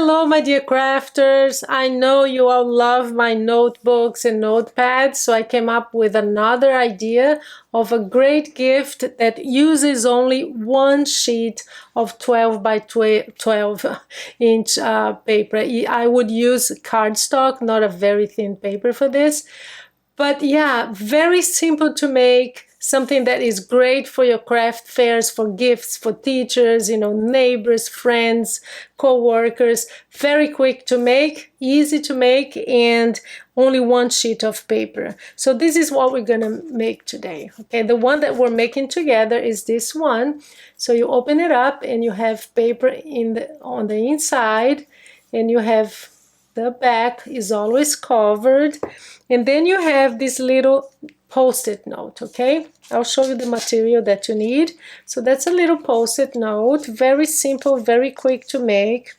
Hello, my dear crafters. I know you all love my notebooks and notepads, so I came up with another idea of a great gift that uses only one sheet of 12 by 12 inch paper. I would use cardstock, not a very thin paper for this. But yeah, very simple to make, something that is great for your craft fairs, for gifts, for teachers, neighbors, friends, co-workers. Very quick to make, easy to make, and only one sheet of paper. So this is what we're gonna make today. Okay, the one that we're making together is this one. So you open it up and you have paper on the inside, and you have the back is always covered, and then you have this little post-it note. Okay, I'll show you the material that you need. So that's a little post-it note, very simple, very quick to make.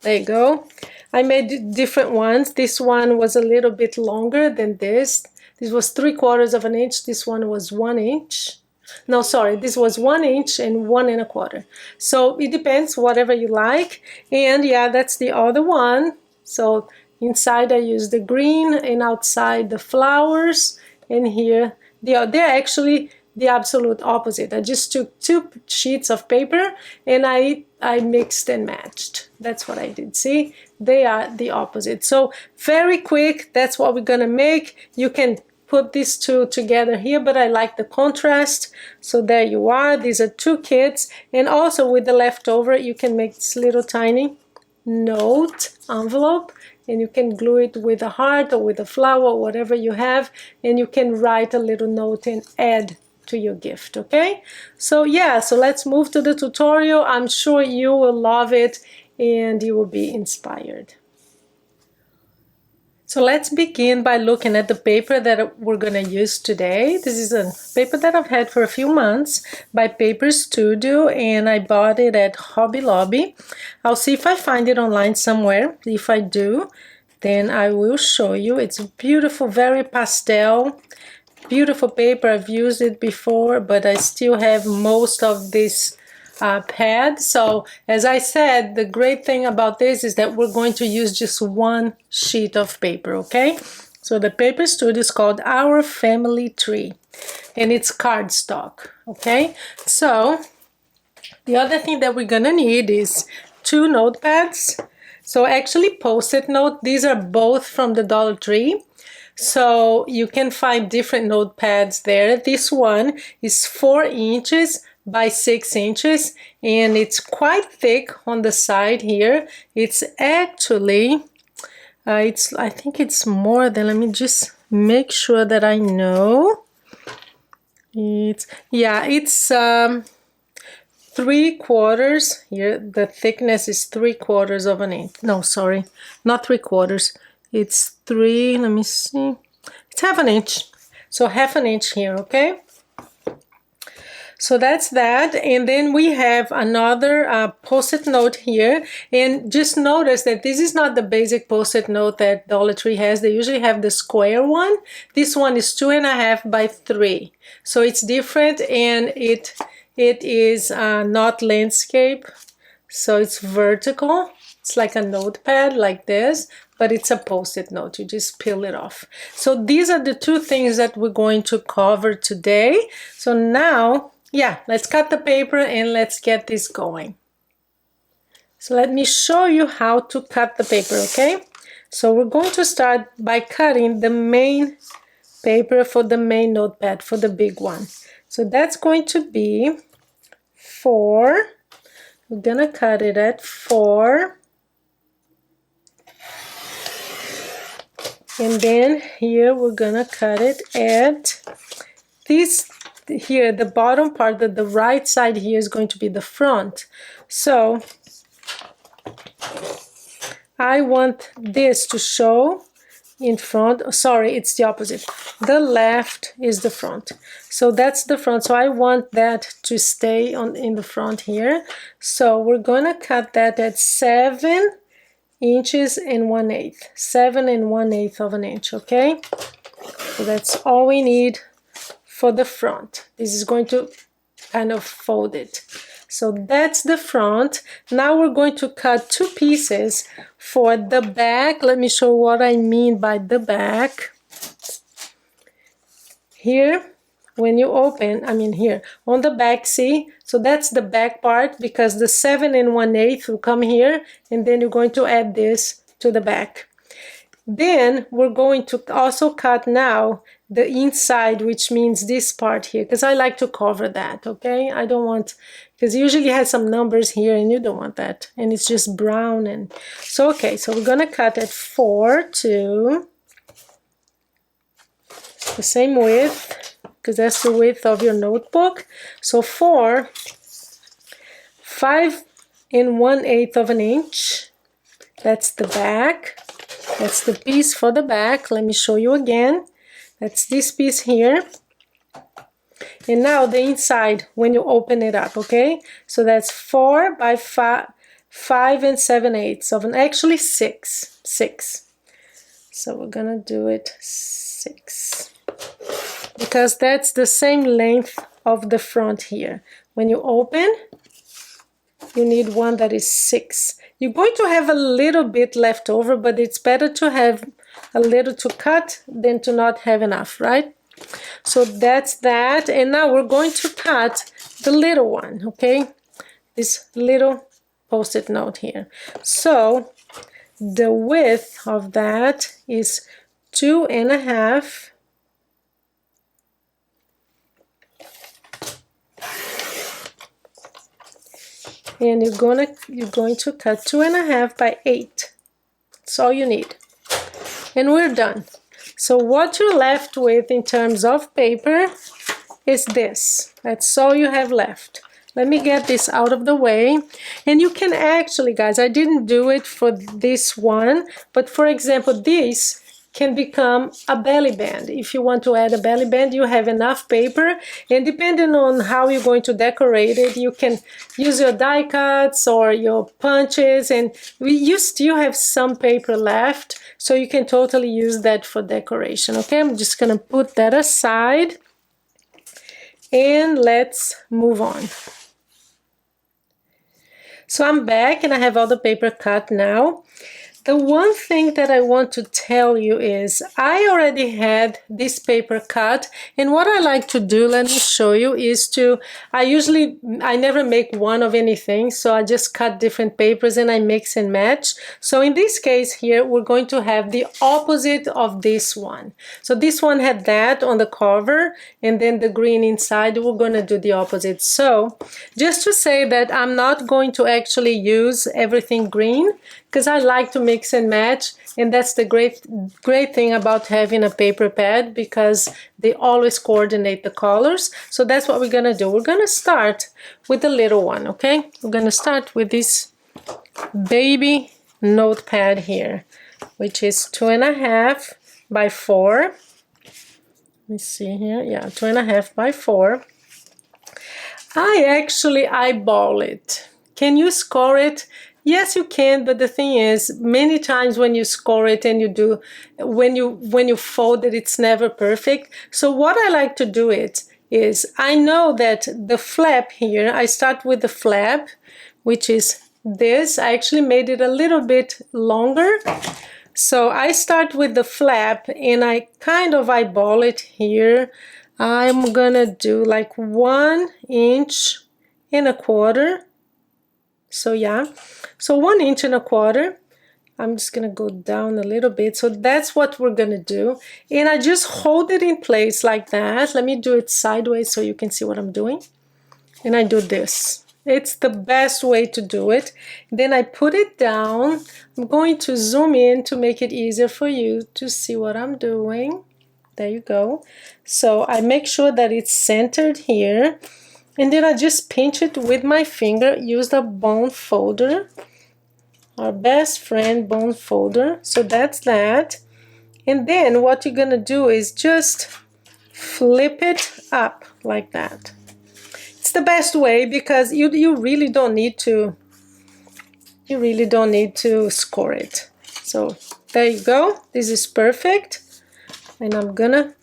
There you go. I made different ones. This one was a little bit longer than this. This was 3/4 of an inch. This one was 1 inch. No, sorry, this was 1 inch and 1 1/4. So it depends, whatever you like. And yeah, that's the other one. So inside I use the green, and outside the flowers, and here they're actually the absolute opposite. I just took 2 sheets of paper and I mixed and matched. That's what I did. See, they are the opposite. So very quick, that's what we're gonna make. You can put these two together here, but I like the contrast. So there you are. These are 2 kits, and also with the leftover you can make this little tiny note envelope, and you can glue it with a heart or with a flower, whatever you have, and you can write a little note and add to your gift. Okay, so yeah, so let's move to the tutorial. I'm sure you will love it and you will be inspired. So let's begin by looking at the paper that we're going to use today. This is a paper that I've had for a few months by Paper Studio, and I bought it at Hobby Lobby. I'll see if I find it online somewhere. If I do, then I will show you. It's beautiful, very pastel, beautiful paper. I've used it before, but I still have most of this pad. So as I said, the great thing about this is that we're going to use just one sheet of paper. Okay, so the Paper Studio is called Our Family Tree, and it's cardstock. Okay, so the other thing that we're gonna need is 2 notepads. So actually post-it note, these are both from the Dollar Tree. So you can find different notepads there. This one is 4 inches by 6 inches, and it's quite thick on the side here. It's actually I think it's more than, let me just make sure that I know. It's 3/4 here. The thickness is 3/4 of an inch. No, sorry, not 3/4. It's 3, let me see, it's 1/2 inch. So 1/2 inch here. Okay, so that's that. And then we have another post-it note here, and just notice that this is not the basic post-it note that Dollar Tree has. They usually have the square one. This one is 2.5 by 3, so it's different, and it is not landscape, so it's vertical. It's like a notepad like this, but it's a post-it note. You just peel it off. So these are the 2 things that we're going to cover today. So now, yeah, let's cut the paper and let's get this going. So let me show you how to cut the paper. Okay, so we're going to start by cutting the main paper for the main notepad, for the big one. So that's going to be 4. We're gonna cut it at 4. And then here we're gonna cut it at this here, the bottom part, that the right side here is going to be the front. So I want this to show in front. Sorry, it's the opposite. The left is the front. So that's the front. So I want that to stay in the front here. So we're gonna cut that at 7 inches and 1/8. 7 1/8 of an inch. Okay, so that's all we need for the front. This is going to kind of fold it. So that's the front. Now we're going to cut 2 pieces for the back. Let me show what I mean by the back. Here, when you open, here, on the back, see? So that's the back part, because the 7 1/8 will come here, and then you're going to add this to the back. Then we're going to also cut now the inside, which means this part here, because I like to cover that, okay? I don't want, because usually it has some numbers here and you don't want that, and it's just brown. And so, okay, so we're gonna cut at 4 to the same width, because that's the width of your notebook. So 4, 5 1/8 of an inch, that's the back. That's the piece for the back. Let me show you again. That's this piece here. And now the inside when you open it up, okay? So that's 4 by 5 7/8 of an, actually 6. So we're gonna do it 6. Because that's the same length of the front here. When you open, you need one that is 6. You're going to have a little bit left over, but it's better to have a little to cut than to not have enough, right? So that's that. And now we're going to cut the little one, okay? This little post-it note here. So the width of that is 2.5. And you're going to cut 2.5 by 8. That's all you need. And we're done. So what you're left with in terms of paper is this. That's all you have left. Let me get this out of the way. And you can actually, guys, I didn't do it for this one, but for example, this can become a belly band. If you want to add a belly band, you have enough paper, and depending on how you're going to decorate it, you can use your die cuts or your punches, and you still have some paper left, so you can totally use that for decoration. Okay, I'm just gonna put that aside and let's move on. So I'm back and I have all the paper cut now. The one thing that I want to tell you is I already had this paper cut, and what I like to do, let me show you, is I never make one of anything, so I just cut different papers and I mix and match. So in this case here, we're going to have the opposite of this one. So this one had that on the cover and then the green inside. We're going to do the opposite. So just to say that I'm not going to actually use everything green, because I like to mix and match, and that's the great thing about having a paper pad, because they always coordinate the colors. So that's what we're gonna do. We're gonna start with the little one, okay? We're gonna start with this baby notepad here, which is 2.5 by 4. Let me see here, yeah, 2.5 by 4. I actually eyeball it. Can you score it? Yes, you can, but the thing is, many times when you score it and when you fold it, it's never perfect. So what I like to do is I know that the flap here, I start with the flap, which is this. I actually made it a little bit longer. So I start with the flap and I kind of eyeball it here. I'm gonna do like 1.25 inches. So yeah, so 1.25 inches. I'm just gonna go down a little bit. So that's what we're gonna do. And I just hold it in place like that. Let me do it sideways so you can see what I'm doing. And I do this. It's the best way to do it. Then I put it down. I'm going to zoom in to make it easier for you to see what I'm doing. There you go. So I make sure that it's centered here. And then I just pinch it with my finger, use the bone folder, our best friend bone folder. So that's that. And then what you're gonna do is just flip it up like that. It's the best way because you really don't need to score it. So there you go. This is perfect. And I'm gonna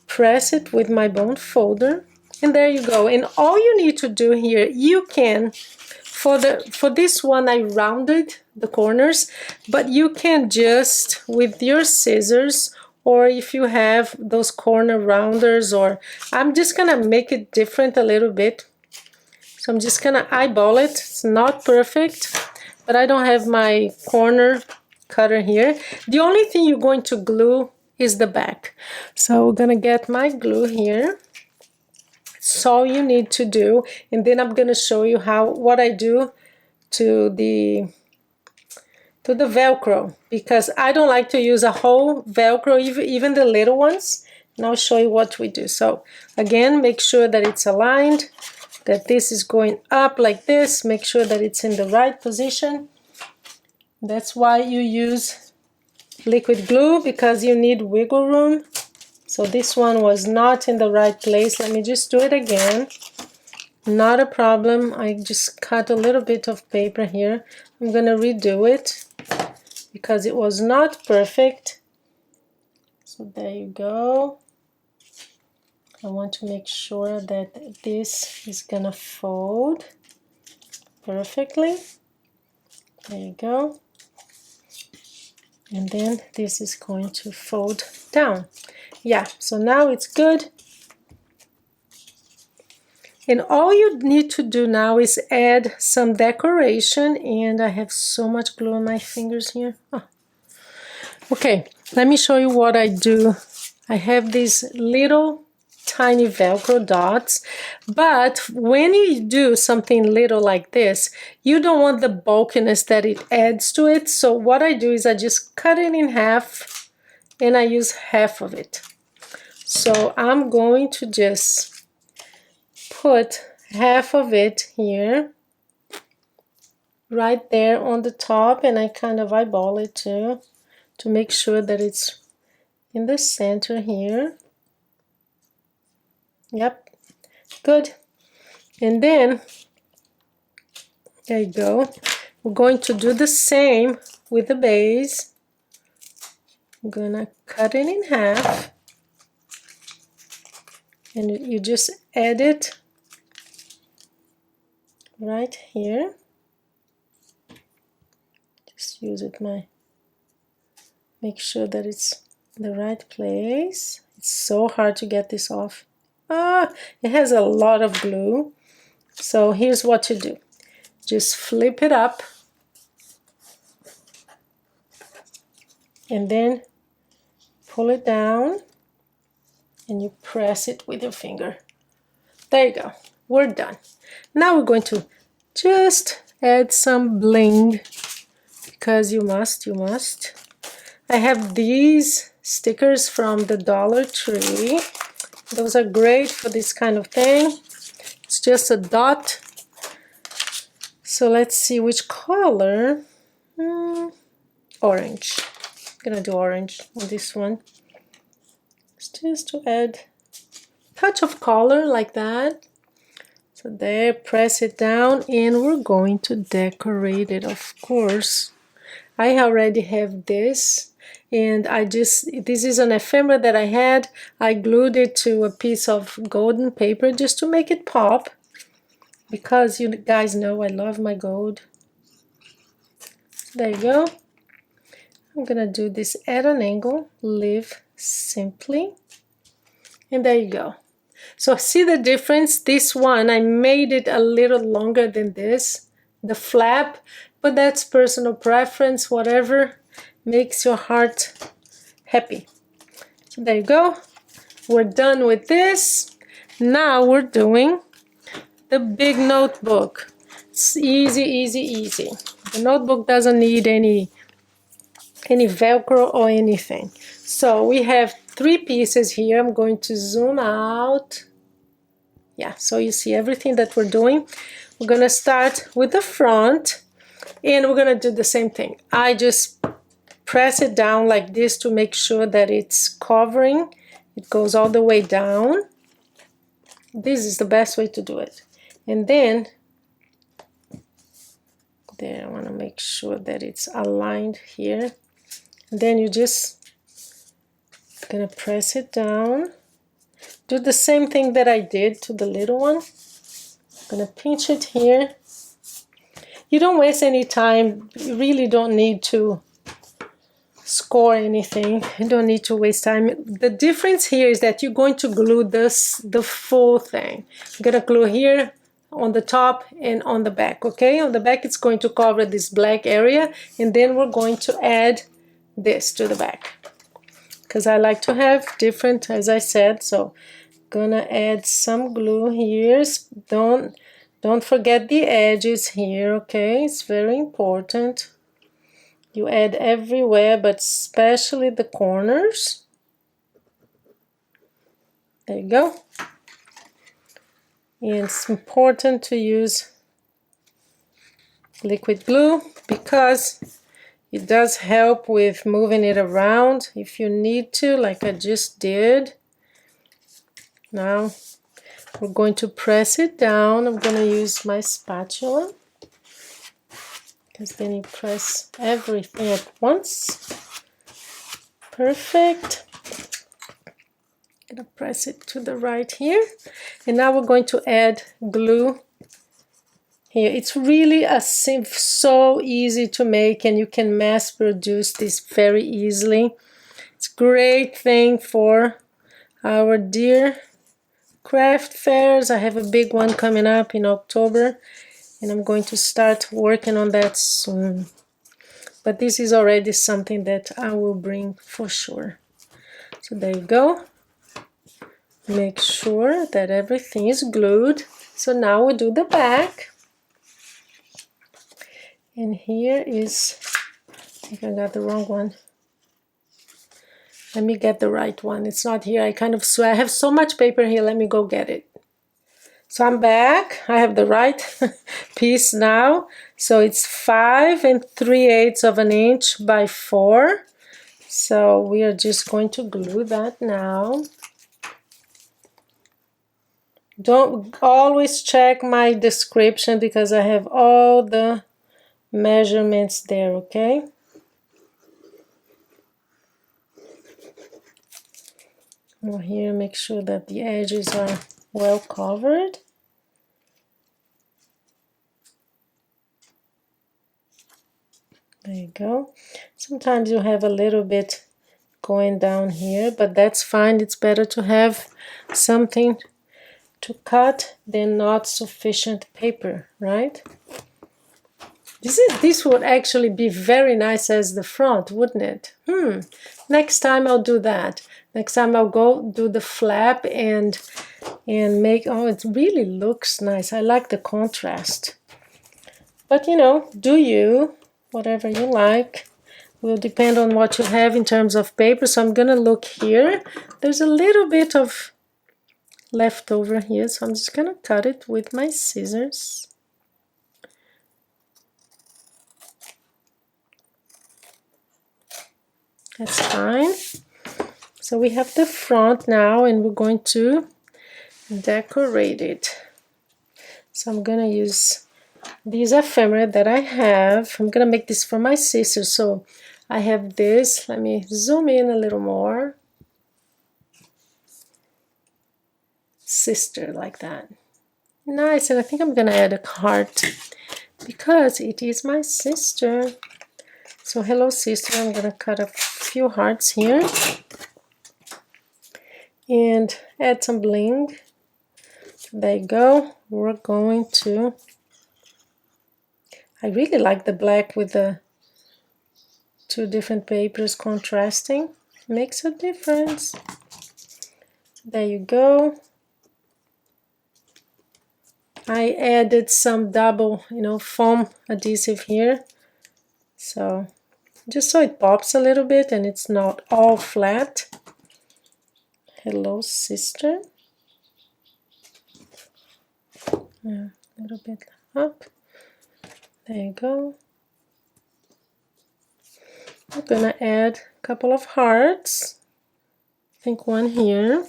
press it with my bone folder. And there you go. And all you need to do here, you can, for this one I rounded the corners, but you can just with your scissors, or if you have those corner rounders, or I'm just gonna make it different a little bit. So I'm just gonna eyeball it. It's not perfect, but I don't have my corner cutter here. The only thing you're going to glue is the back. So we're gonna get my glue here. That's all you need to do, and then I'm gonna show you what I do to the Velcro, because I don't like to use a whole Velcro, even the little ones. And I'll show you what we do. So again, make sure that it's aligned, that this is going up like this. Make sure that it's in the right position. That's why you use liquid glue, because you need wiggle room. So this one was not in the right place. Let me just do it again. Not a problem. I just cut a little bit of paper here. I'm gonna redo it because it was not perfect. So there you go. I want to make sure that this is gonna fold perfectly. There you go. And then this is going to fold down. Yeah, so now it's good. And all you need to do now is add some decoration. And I have so much glue on my fingers here. Oh. Okay, let me show you what I do. I have these little tiny Velcro dots, but when you do something little like this, you don't want the bulkiness that it adds to it. So what I do is I just cut it in half, and I use half of it. So I'm going to just put half of it here, right there on the top, and I kind of eyeball it too, to make sure that it's in the center here. Yep, good. And then, there you go. We're going to do the same with the base. I'm gonna cut it in half, and you just add it right here. Just use it, make sure that it's in the right place. It's so hard to get this off. It has a lot of glue. So here's what to do. Just flip it up, and then pull it down, and you press it with your finger. There you go. We're done. Now we're going to just add some bling, because you must. I have these stickers from the Dollar Tree. Those are great for this kind of thing. It's just a dot. So let's see which color. Orange. I'm gonna do orange on this one. It's just to add a touch of color like that. So there, press it down, and we're going to decorate it, of course. I already have this, and this is an ephemera that I had. I glued it to a piece of golden paper just to make it pop, because you guys know I love my gold. There you go. I'm gonna do this at an angle, live simply, and there you go. So see the difference? This one, I made it a little longer than this, the flap, but that's personal preference, whatever makes your heart happy. So there you go. We're done with this. Now we're doing the big notebook. It's easy. The notebook doesn't need any Velcro or anything. So we have 3 pieces here. I'm going to zoom out. Yeah, so you see everything that we're doing. We're gonna start with the front, and we're gonna do the same thing. I just press it down like this to make sure that it's covering. It goes all the way down. This is the best way to do it. And then, there, I wanna make sure that it's aligned here. And then you just gonna press it down. do the same thing that I did to the little one. I'm gonna pinch it here. You don't waste any time. You really don't need to score anything. You don't need to waste time. The difference here is that you're going to glue the full thing. I'm gonna glue here on the top and on the back, okay? On the back it's going to cover this black area, and then we're going to add this to the back. Because I like to have different, as I said, so gonna add some glue here. Don't forget the edges here, okay? It's very important. You add everywhere, but especially the corners. There you go. And it's important to use liquid glue because it does help with moving it around if you need to, like I just did. Now we're going to press it down. I'm going to use my spatula, because then you press everything at once. Perfect. I'm gonna press it to the right here. And now we're going to add glue here. It's really so easy to make, and you can mass produce this very easily. It's a great thing for our dear craft fairs. I have a big one coming up in October, and I'm going to start working on that soon. But this is already something that I will bring for sure. So there you go. Make sure that everything is glued. So now we do the back. And here is, I think I got the wrong one. Let me get the right one. It's not here. I kind of swear. I have so much paper here. Let me go get it. So I'm back. I have the right piece now. So it's 5 3/8 of an inch by 4. So we are just going to glue that now. Don't always check my description because I have all the measurements there, okay? Now here, make sure that the edges are well covered. There you go. Sometimes you have a little bit going down here, but that's fine. It's better to have something to cut than not sufficient paper, right? This would actually be very nice as the front, wouldn't it? Next time I'll do that. Next time I'll go do the flap and make, oh, it really looks nice. I like the contrast. But you know, do you, whatever you like, will depend on what you have in terms of paper. So I'm gonna look here. There's a little bit of left over here, so I'm just gonna cut it with my scissors. That's fine. So we have the front now, and we're going to decorate it. So I'm gonna use these ephemera that I have. I'm gonna make this for my sister. So I have this. Let me zoom in a little more. Sister, like that. Nice. And I think I'm gonna add a heart because it is my sister. So hello sister. I'm gonna cut a few hearts here and add some bling. There you go. We're going to, I really like the black with the two different papers contrasting. Makes a difference. There you go. I added some double, foam adhesive here. So just so it pops a little bit and it's not all flat. Hello, sister. Yeah, a little bit up. There you go. I'm gonna add a couple of hearts. I think one here.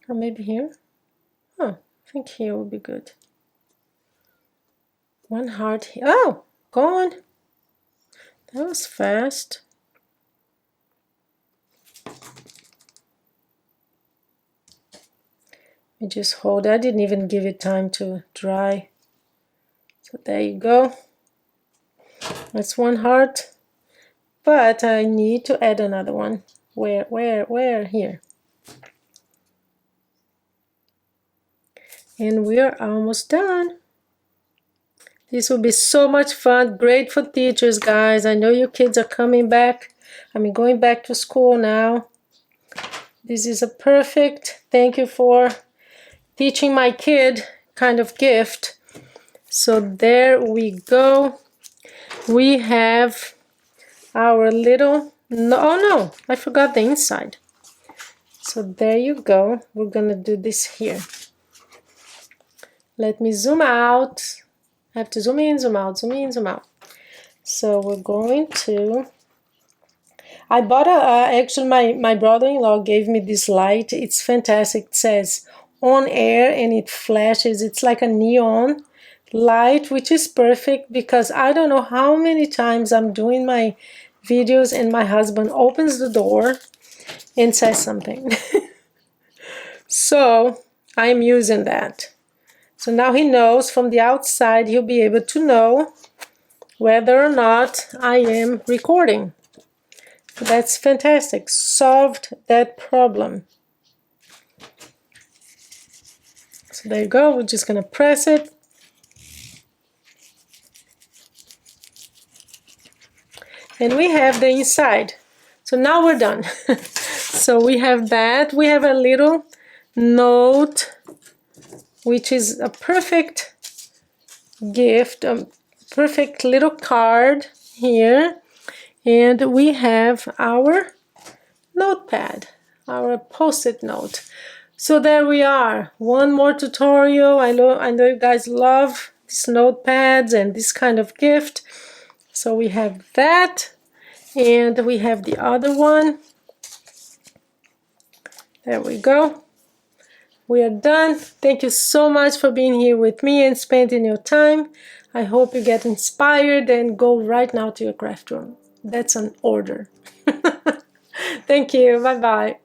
Or maybe here. Oh, I think here will be good. One heart here. Oh, gone. That was fast. You just hold. I didn't even give it time to dry. So there you go. That's one heart. But I need to add another one. Where? Here. And we are almost done. This will be so much fun. Great for teachers, guys. I know your kids are coming back. Going back to school now. This is a perfect thank you for teaching my kid kind of gift. So there we go. We have our little, no, I forgot the inside. So there you go. We're gonna do this here. Let me zoom out. I have to zoom in, zoom out, zoom in, zoom out. So we're going to, I bought actually my brother-in-law gave me this light. It's fantastic. It says on air and it flashes. It's like a neon light, which is perfect because I don't know how many times I'm doing my videos and my husband opens the door and says something. So I'm using that. So now he knows from the outside, he'll be able to know whether or not I am recording. That's fantastic. Solved that problem. So there you go. We're just going to press it. And we have the inside. So now we're done. So we have that. We have a little note, which is a perfect gift, a perfect little card here. And we have our notepad, our post-it note. So there we are. One more tutorial. I know you guys love these notepads and this kind of gift. So we have that, and we have the other one. There we go. We are done. Thank you so much for being here with me and spending your time. I hope you get inspired and go right now to your craft room. That's an order. Thank you. Bye-bye.